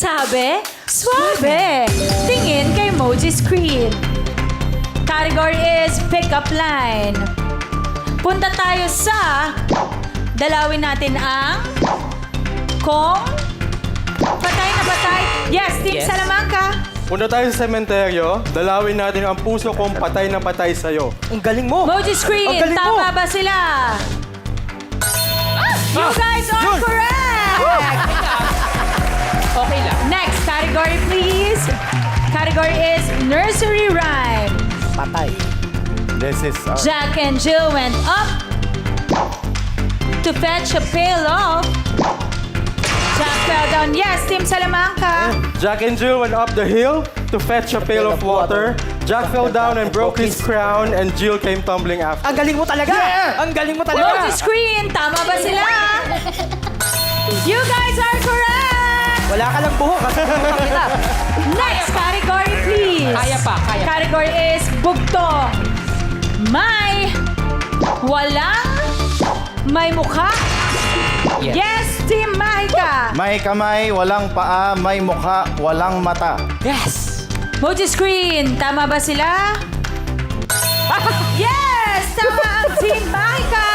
Sabi, swabe. Tingin kay emoji screen. Category is pick-up line. Punta tayo sa... Dalawin natin ang... Kung... Patay na patay. Yes, Team Yes. Salamanca. Punta tayo sa sementeryo, dalawin natin ang puso kong patay na patay sa'yo. Ang galing mo. Emoji screen, Ang galing mo. tama ba sila? You guys are Yun. correct! Okay lang. Next category, please. Category is nursery rhyme. Patay. This is... Jack and Jill went up to fetch a pail of... Jack fell down. Yes, Team Salamanca. Jack and Jill went up the hill to fetch a pail of water. Jack fell down and broke his crown, and Jill came tumbling after. Ang galing mo talaga. Ang galing mo talaga. Emoji screen, tama ba sila? You guys are correct! Wala ka lang buhok. Kasi buhok kita. Next category, please. Kaya pa, kaya. Category is bugto. May mukha. Yes, Team Mahika. May kamay, walang paa, may mukha, walang mata. Yes. Emoji screen, tama ba sila? Yes! Tama ang Team Mahika!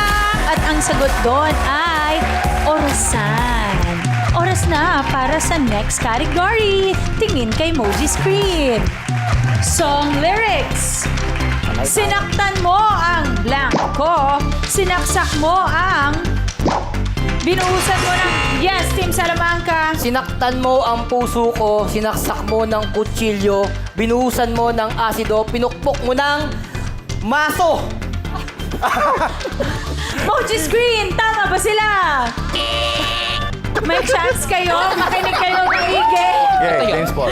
At ang sagot doon ay orasan. Oras na para sa next category. Tingin kay emoji screen. Song lyrics. Sinaktan mo ang blanco. Sinaksak mo ang... Binuhusan mo ng... Yes, Team Salamanca. Sinaktan mo ang puso ko, sinaksak mo ng kutsilyo, binuhusan mo ng asido, pinukpok mo ng maso. Emoji screen, tama ba sila? May chance kayo. Makinig kayo maigi. Okay, James Paul.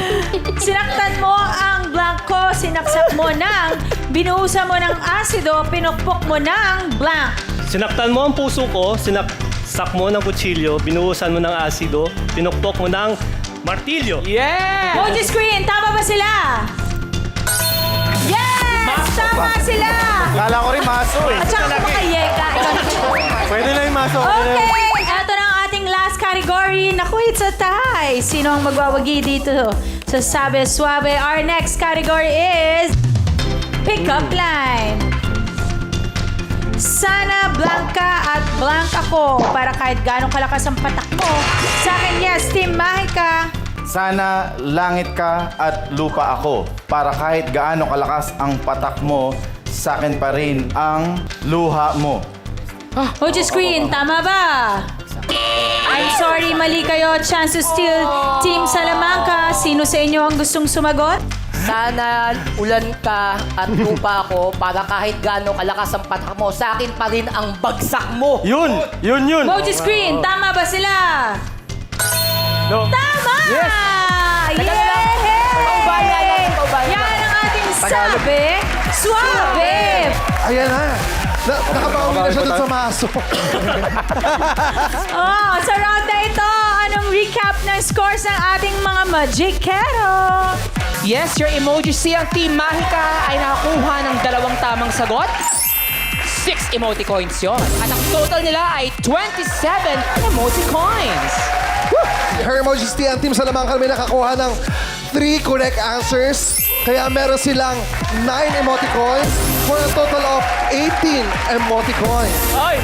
Sinaktan mo ang blanco, sinaksak mo ng, binuhusan mo ng asido, pinukpok mo ng blank. Sinaktan mo ang puso ko, sinaksak mo ng kutsilyo, binuhusan mo ng asido, pinukpok mo ng martilyo. Yes. Emoji screen, tama ba sila? Yes! Tama sila! Kala ko rin maso eh. At saka kumakayeka. Pwede na yung maso. Okay! Ito na ang ating last category. Naku, it's a tie. Sino ang magwawagi dito sa Sabi Suabe? Our next category is Pick-up Line. Sana blanca at blank ako para kahit gano'ng kalakas ang patak mo. Sa akin, yes, Team Mahika. Sana langit ka at lupa ako para kahit gaano kalakas ang patak mo, sa akin pa rin ang luha mo. Emoji screen, tama ba? I'm sorry, mali kayo. Chance to steal, Team Salamanca. Sino sa inyo ang gustong sumagot? Sana ulan ka at lupa ako para kahit gaano kalakas ang patak mo, sa akin pa rin ang bagsak mo. Yun! Yun! Emoji screen, tama ba sila? No. Tama! Yes! Yay! Paubaya yan, paubaya. Yan ang ating Sabi Suabe! Ayan na. Nakabawi na siya dun sa maso. Oh, sa round na ito, anong recap ng scores ng ating mga Magikero? Yes, your emoji ang Team Mahika ay nakakuha ng 2 tamang sagot. 6 emoticons yon. At ang total nila ay 27 emoticons. Her emojis ang Team Salamanca may nakakuha ng 3 correct answers. Kaya meron silang 9 emoticons for a total of 18 emoticons. Ay!